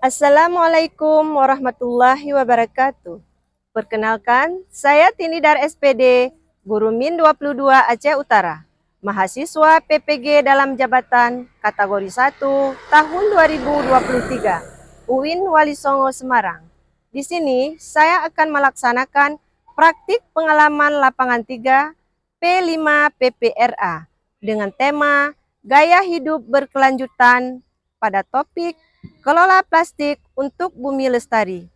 Assalamualaikum warahmatullahi wabarakatuh. Perkenalkan, saya Tini Dar SPD, Guru Min 22 Aceh Utara, mahasiswa PPG dalam jabatan kategori 1 tahun 2023, UIN Wali Songo Semarang. Di sini saya akan melaksanakan praktik pengalaman lapangan 3 P5 PPRA dengan tema Gaya Hidup Berkelanjutan pada topik Kelola Plastik untuk Bumi Lestari.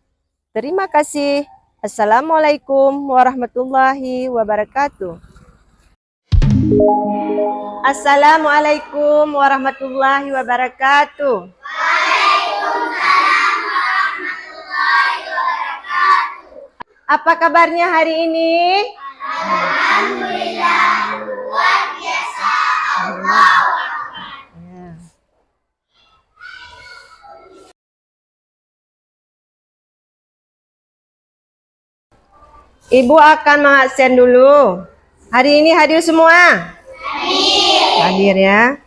Terima kasih. Assalamualaikum warahmatullahi wabarakatuh. Assalamualaikum warahmatullahi wabarakatuh. Waalaikumsalam warahmatullahi wabarakatuh. Apa kabarnya hari ini? Alhamdulillah, luar biasa. Allah. Ibu akan mengabsen dulu. Hari ini hadir semua? Hadir. Hadir ya.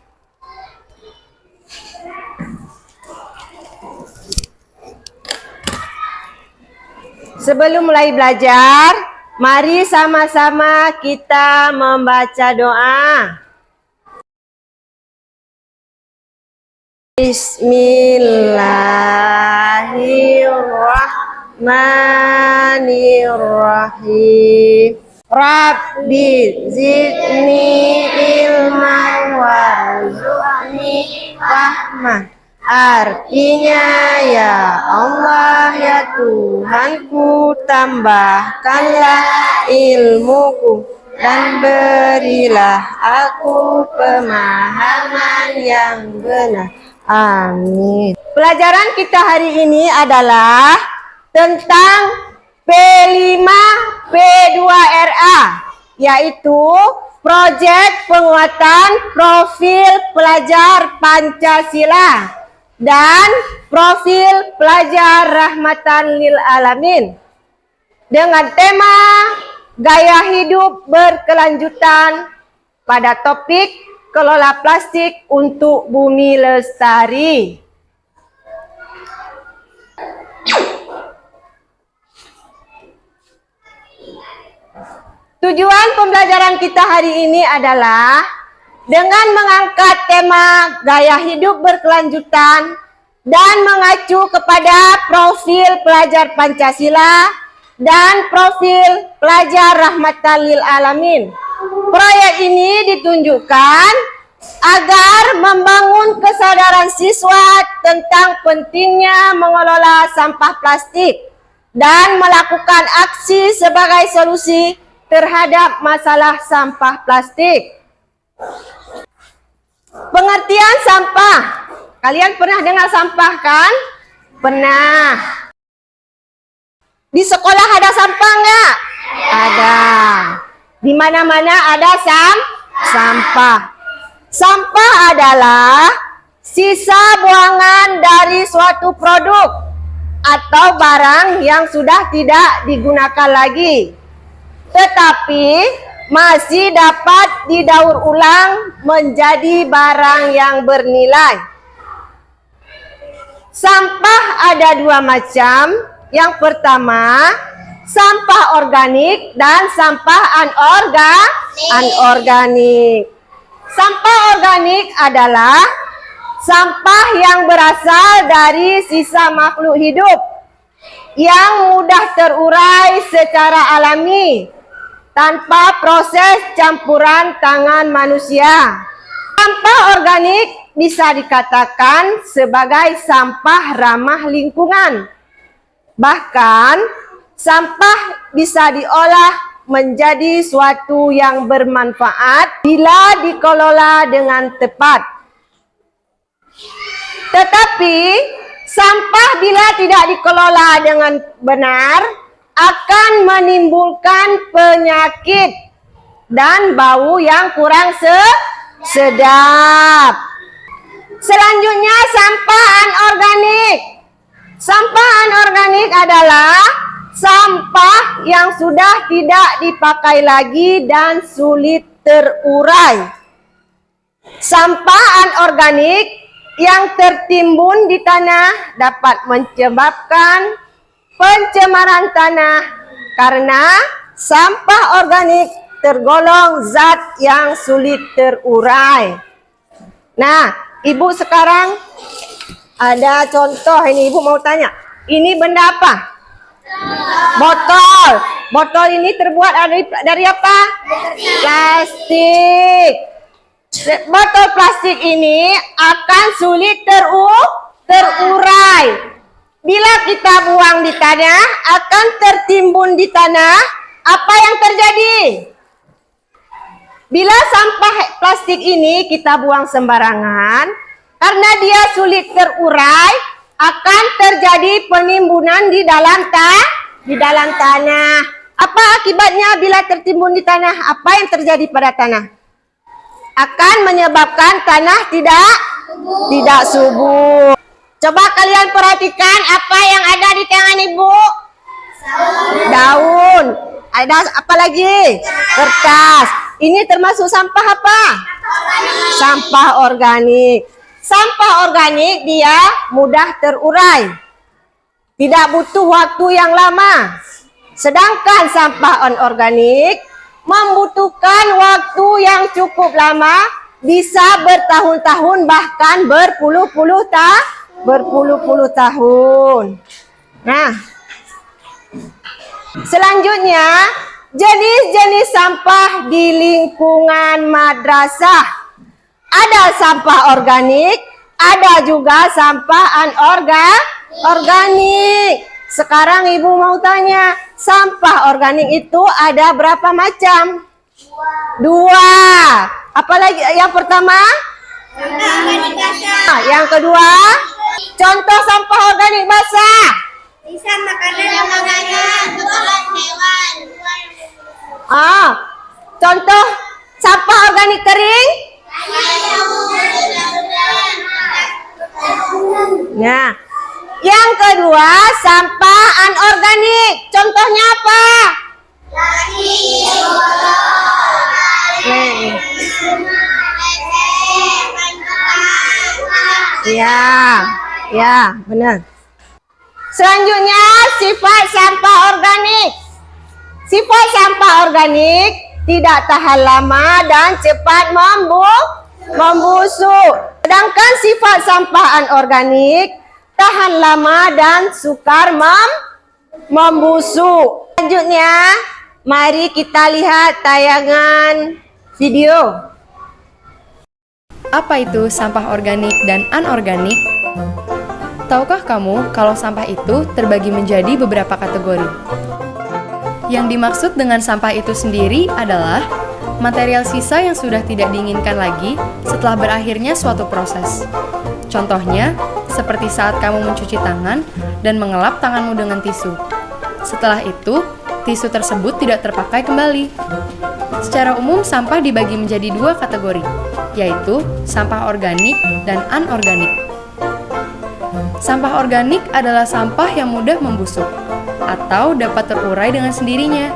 Sebelum mulai belajar, mari sama-sama kita membaca doa. Bismillahirrahmanirrahim. Rabbi zidni ilman warzuqni fahman. Artinya, ya Allah, ya Tuhanku, tambahkanlah ilmuku dan berilah aku pemahaman yang benar. Amin. Pelajaran kita hari ini adalah tentang P5 P2RA, yaitu proyek penguatan profil pelajar Pancasila dan profil pelajar rahmatan lil alamin dengan tema gaya hidup berkelanjutan pada topik kelola plastik untuk bumi lestari. Tujuan pembelajaran kita hari ini adalah dengan mengangkat tema gaya hidup berkelanjutan dan mengacu kepada profil pelajar Pancasila dan profil pelajar rahmatan lil alamin. Proyek ini ditunjukkan agar membangun kesadaran siswa tentang pentingnya mengelola sampah plastik dan melakukan aksi sebagai solusi terhadap masalah sampah plastik. Pengertian sampah. Kalian pernah dengar sampah kan? Pernah. Di sekolah ada sampah nggak? Ada. Di mana-mana ada sampah. Sampah adalah sisa buangan dari suatu produk atau barang yang sudah tidak digunakan lagi, tetapi masih dapat didaur ulang menjadi barang yang bernilai. Sampah ada dua macam. Yang pertama, sampah organik dan sampah anorganik. Sampah organik adalah sampah yang berasal dari sisa makhluk hidup yang mudah terurai secara alami tanpa proses campuran tangan manusia. Sampah organik bisa dikatakan sebagai sampah ramah lingkungan. Bahkan, sampah bisa diolah menjadi suatu yang bermanfaat bila dikelola dengan tepat. Tetapi, sampah bila tidak dikelola dengan benar akan menimbulkan penyakit dan bau yang kurang sedap. Selanjutnya, sampah anorganik. Sampah anorganik adalah sampah yang sudah tidak dipakai lagi dan sulit terurai. Sampah anorganik yang tertimbun di tanah dapat menyebabkan pencemaran tanah karena sampah organik tergolong zat yang sulit terurai. Nah, Ibu sekarang ada contoh ini. Ibu mau tanya, ini benda apa? Botol. Botol ini terbuat dari apa? Plastik. Botol plastik ini akan sulit terurai. Bila kita buang di tanah, akan tertimbun di tanah. Apa yang terjadi? Bila sampah plastik ini kita buang sembarangan, karena dia sulit terurai, akan terjadi penimbunan di dalam tanah. Apa akibatnya bila tertimbun di tanah? Apa yang terjadi pada tanah? Akan menyebabkan tanah tidak subur. Coba kalian perhatikan apa yang ada di tangan Ibu. Daun. Ada apa lagi? Kertas. Ini termasuk sampah apa? Sampah organik. Sampah organik dia mudah terurai. Tidak butuh waktu yang lama. Sedangkan sampah anorganik membutuhkan waktu yang cukup lama, bisa bertahun-tahun bahkan berpuluh-puluh tahun. Nah, selanjutnya jenis-jenis sampah di lingkungan madrasah. Ada sampah organik, ada juga sampah anorganik. Sekarang Ibu mau tanya, sampah organik itu ada berapa macam? Dua. Apalagi yang pertama? Yang kedua? Contoh sampah organik basah. Bisa makanan, kotoran hewan. Contoh sampah organik kering? Nah, yang kedua sampah anorganik. Contohnya apa? Ya, benar. Selanjutnya sifat sampah organik. Sifat sampah organik tidak tahan lama dan cepat membusuk. Sedangkan sifat sampah anorganik tahan lama dan sukar membusuk. Selanjutnya, mari kita lihat tayangan video. Apa itu sampah organik dan anorganik? Tahukah kamu kalau sampah itu terbagi menjadi beberapa kategori? Yang dimaksud dengan sampah itu sendiri adalah material sisa yang sudah tidak diinginkan lagi setelah berakhirnya suatu proses. Contohnya, seperti saat kamu mencuci tangan dan mengelap tanganmu dengan tisu. Setelah itu, tisu tersebut tidak terpakai kembali. Secara umum, sampah dibagi menjadi dua kategori, yaitu sampah organik dan anorganik. Sampah organik adalah sampah yang mudah membusuk atau dapat terurai dengan sendirinya,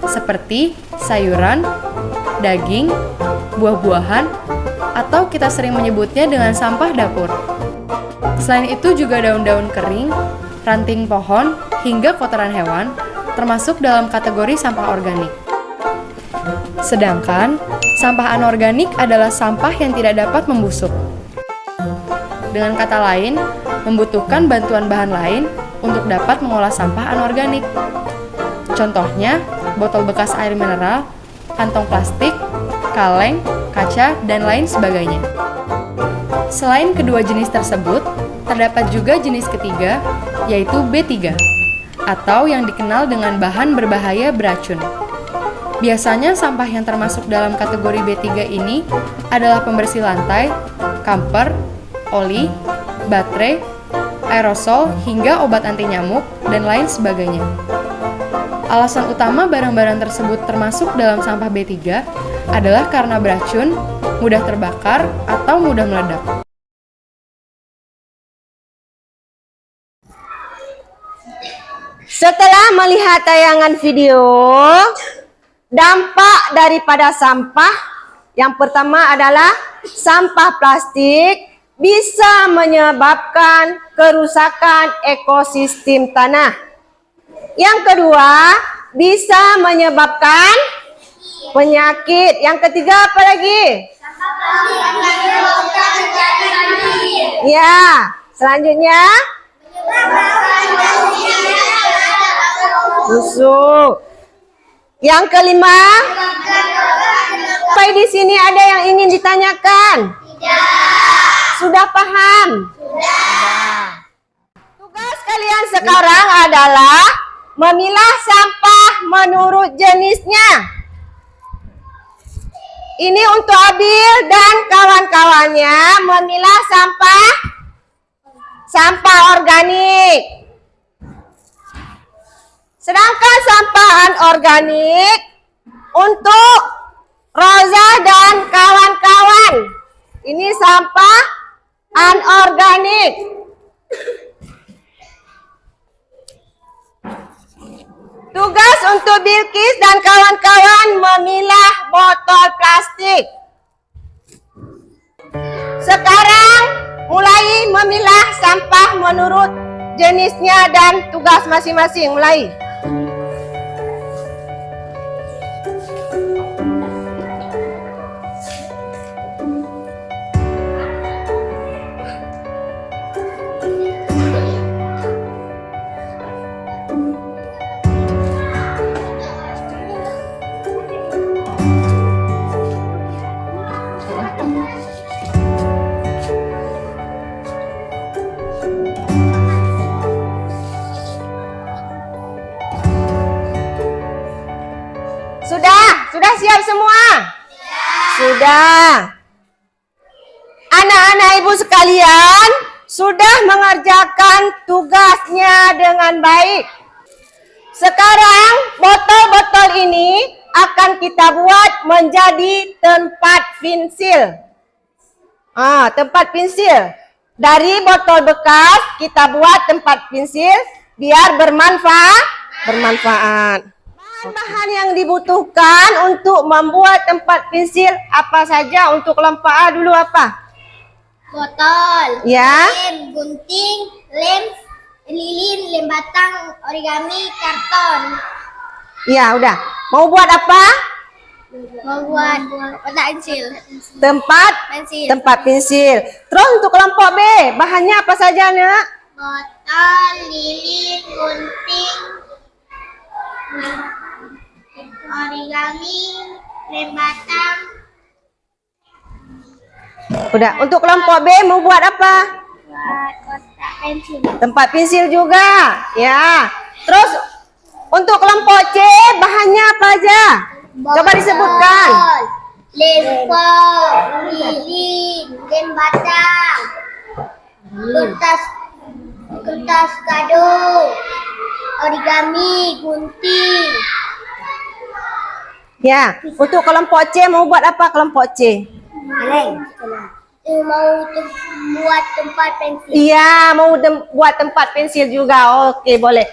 seperti sayuran, daging, buah-buahan, atau kita sering menyebutnya dengan sampah dapur. Selain itu juga daun-daun kering, ranting pohon, hingga kotoran hewan termasuk dalam kategori sampah organik. Sedangkan sampah anorganik adalah sampah yang tidak dapat membusuk. Dengan kata lain, membutuhkan bantuan bahan lain untuk dapat mengolah sampah anorganik. Contohnya, botol bekas air mineral, kantong plastik, kaleng, kaca, dan lain sebagainya. Selain kedua jenis tersebut, terdapat juga jenis ketiga, yaitu B3, atau yang dikenal dengan bahan berbahaya beracun. Biasanya sampah yang termasuk dalam kategori B3 ini adalah pembersih lantai, kamper, oli, baterai, aerosol, hingga obat anti nyamuk, dan lain sebagainya. Alasan utama barang-barang tersebut termasuk dalam sampah B3 adalah karena beracun, mudah terbakar, atau mudah meledak. Setelah melihat tayangan video, dampak daripada sampah yang pertama adalah sampah plastik bisa menyebabkan kerusakan ekosistem tanah. Yang kedua, bisa menyebabkan penyakit. Yang ketiga apa lagi? Ya, selanjutnya busuk. Yang kelima, apa di sini ada yang ingin ditanyakan? Sudah paham? Sudah. Tugas kalian sekarang adalah memilah sampah menurut jenisnya. Ini untuk Abil dan kawan-kawannya memilah sampah organik. Sedangkan sampah anorganik untuk Roza dan kawan-kawan. Ini sampah anorganik. Tugas untuk Bilkis dan kawan-kawan memilah botol plastik. Sekarang mulai memilah sampah menurut jenisnya dan tugas masing-masing. Mulai. Sudah siap semua? Sudah. Anak-anak ibu sekalian sudah mengerjakan tugasnya dengan baik. Sekarang botol-botol ini akan kita buat menjadi tempat pensil. Tempat pensil. Dari botol bekas kita buat tempat pensil biar bermanfaat. Bahan-bahan yang dibutuhkan untuk membuat tempat pensil apa saja? Untuk kelompok A dulu apa? Botol, Ya. lem, gunting, lilin, lem batang, origami, karton. Ya, udah. Mau buat apa? Membuat pensil. Tempat pensil. Terus untuk kelompok B, bahannya apa saja, Nak? Botol, lilin, gunting, origami, lem batang. Udah. Untuk kelompok B mau buat apa? Buat kotak pensil. Tempat pensil juga. Ya. Terus untuk kelompok C, bahannya apa aja? Coba disebutkan. Lem foam, lilin, lem batang, kertas kado, origami, gunting. Ya. Untuk kelompok C mau buat apa kelompok C? Mau buat tempat pensil. Iya, mau buat tempat pensil juga. Oke, boleh.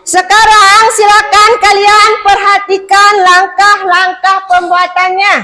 Sekarang silakan kalian perhatikan langkah-langkah pembuatannya.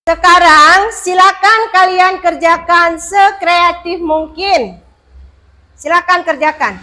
Sekarang silakan kalian kerjakan sekreatif mungkin. Silakan kerjakan.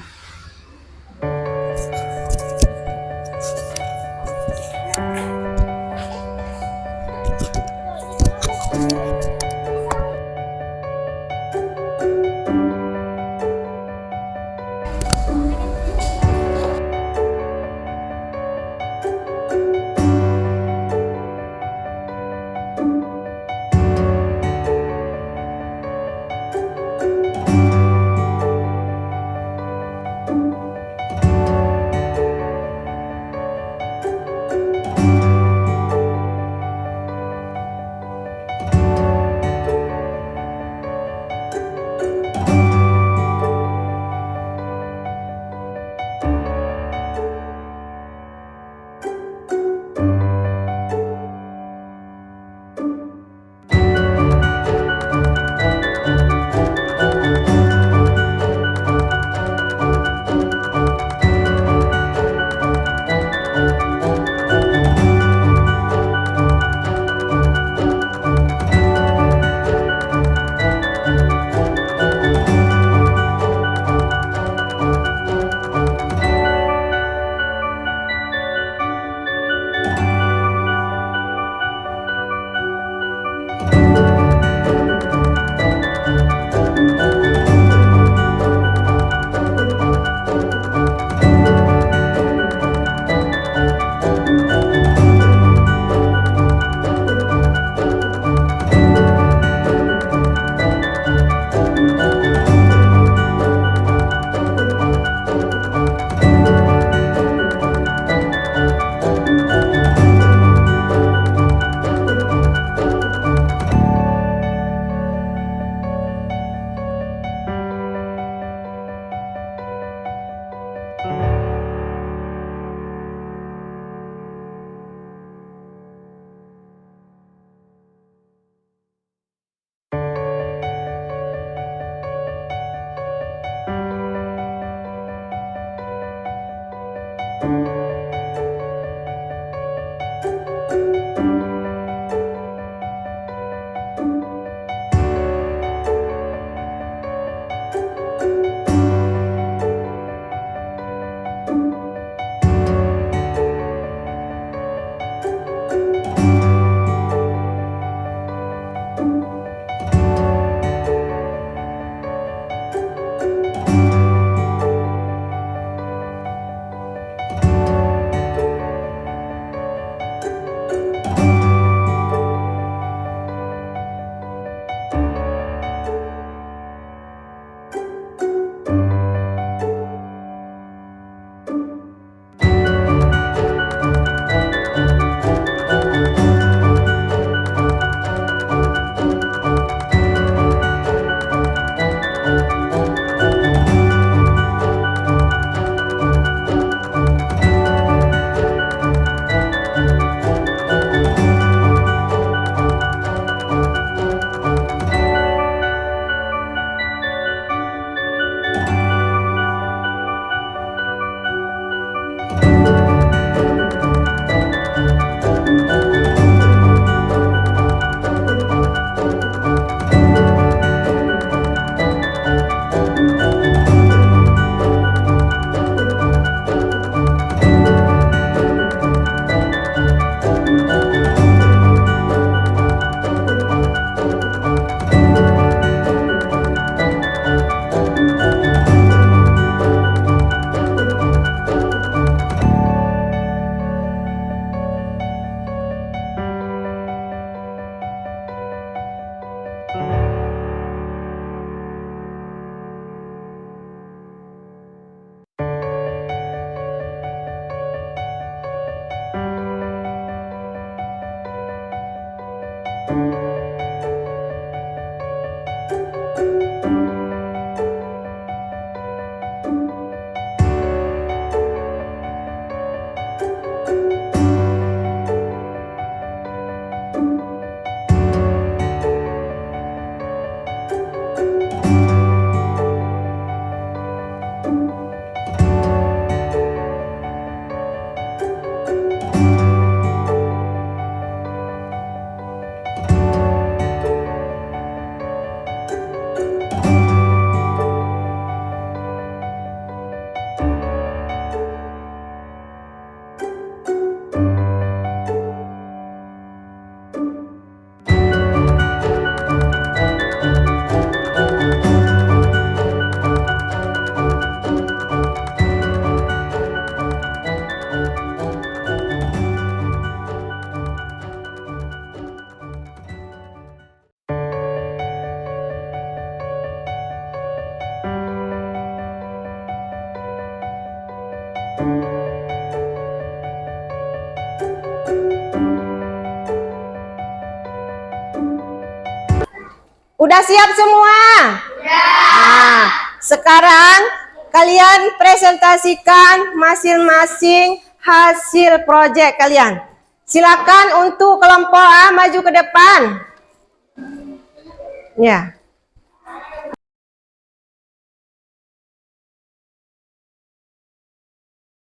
Udah siap semua? Nah, sekarang kalian presentasikan masing-masing hasil proyek kalian. Silakan untuk kelompok A maju ke depan. Ya.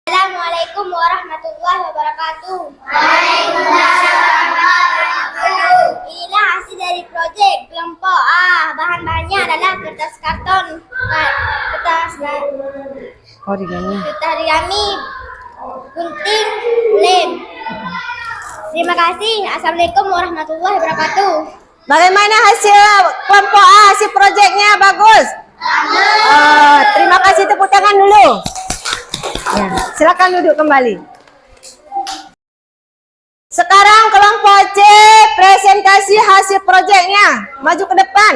Assalamualaikum warahmatullahi wabarakatuh. Waalaikumsalam warahmatullahi wabarakatuh. Inilah hasil dari proyek kelompok A. Bahan-bahannya adalah kertas karton, kertas origami, gunting, lem. Terima kasih. Assalamualaikum warahmatullahi wabarakatuh. Bagaimana hasil kelompok A, hasil proyeknya? Bagus? Terima kasih, tepuk tangan dulu. Ya, silakan duduk kembali. Sekarang kelompok C, presentasi hasil proyeknya. Maju ke depan.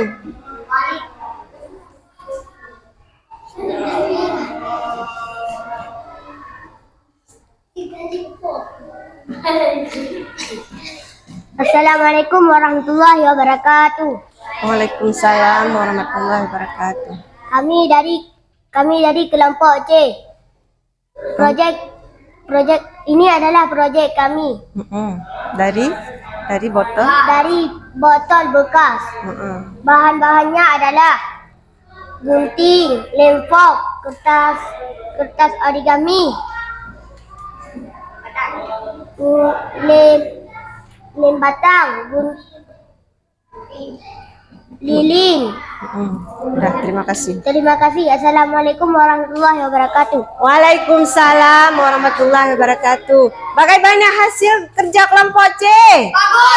Assalamualaikum warahmatullahi wabarakatuh. Waalaikumsalam warahmatullahi wabarakatuh. Kami dari kelompok C. Proyek ini adalah proyek kami. Dari botol. Dari botol bekas. Bahan-bahannya adalah gunting, lem foam, kertas origami, lem batang, lilin. Udah, terima kasih. Terima kasih. Assalamualaikum warahmatullahi wabarakatuh. Waalaikumsalam warahmatullahi wabarakatuh. Bagaimana hasil kerja kelompok C?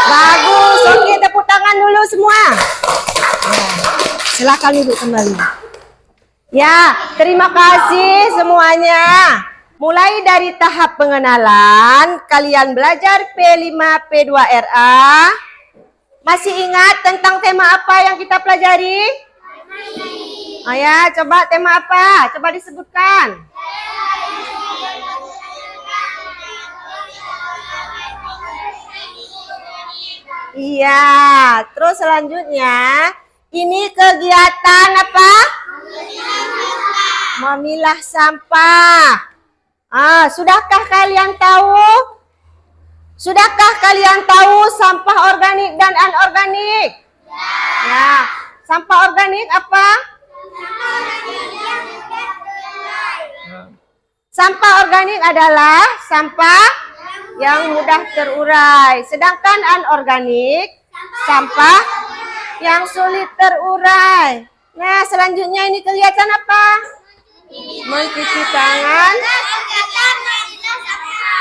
Bagus. Oke, tepuk tangan dulu semua. Ya, silakan duduk kembali. Ya, terima kasih semuanya. Mulai dari tahap pengenalan, kalian belajar P5, P2RA. Masih ingat tentang tema apa yang kita pelajari? Oh ya, coba tema apa? Coba disebutkan. Iya, terus selanjutnya ini kegiatan apa? Memilah sampah. Sudahkah kalian tahu? Sudahkah kalian tahu sampah organik dan anorganik? Ya, sampah organik apa? Sampah organik adalah sampah yang mudah terurai. Sedangkan anorganik, sampah yang sulit terurai. Nah, selanjutnya ini kegiatan apa? Mencuci tangan.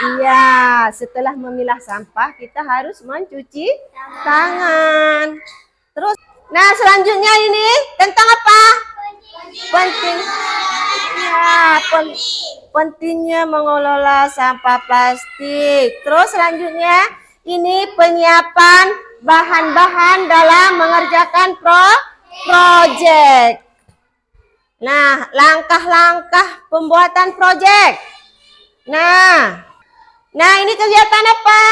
Iya, setelah memilah sampah kita harus mencuci tangan. Terus, nah selanjutnya ini tentang apa? Pentingnya mengelola sampah plastik. Terus selanjutnya ini penyiapan bahan-bahan dalam mengerjakan proyek. Nah, langkah-langkah pembuatan proyek. Nah, ini kegiatan apa?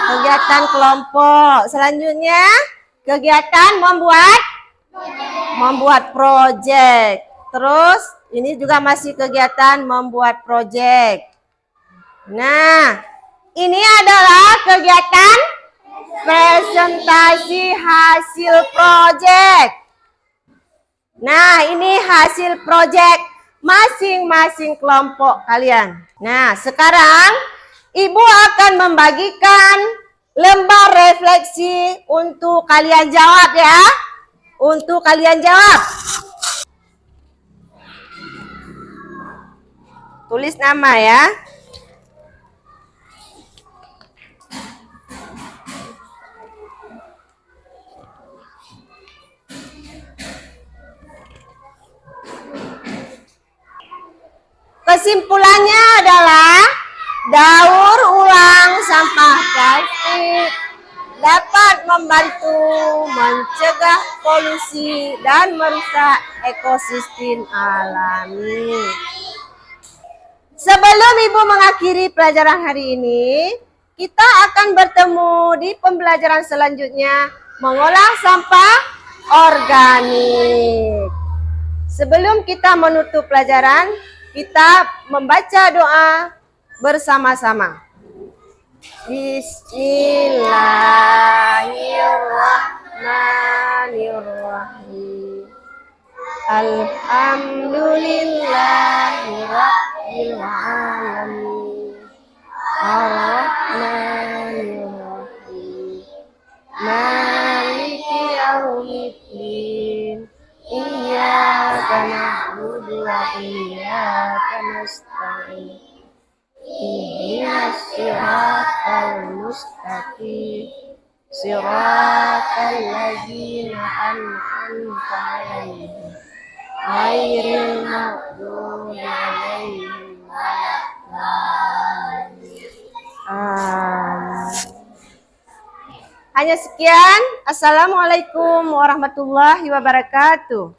Kegiatan kelompok. Selanjutnya, kegiatan membuat proyek. Terus, ini juga masih kegiatan membuat proyek. Nah, ini adalah kegiatan presentasi hasil proyek. Nah, ini hasil proyek masing-masing kelompok kalian. Nah, sekarang Ibu akan membagikan lembar refleksi untuk kalian jawab ya. Untuk kalian jawab. Tulis nama ya. Kesimpulannya adalah daur ulang sampah plastik dapat membantu mencegah polusi dan merusak ekosistem alami. Sebelum Ibu mengakhiri pelajaran hari ini, kita akan bertemu di pembelajaran selanjutnya mengolah sampah organik. Sebelum kita menutup pelajaran, kita membaca doa bersama-sama. Bismillahirrahmanirrahim. Alhamdulillahirabbil alamin. Arrahmanirrahim. Maliki yaumiddin. Iyyaka na'budu wa iyyaka nasta'in. Ihdinas siratal mustaqim. Siratal ladzina an'amta 'alaihim. Ghairil maghdubi 'alaihim waladdallin. Hanya sekian. Assalamualaikum warahmatullahi wabarakatuh.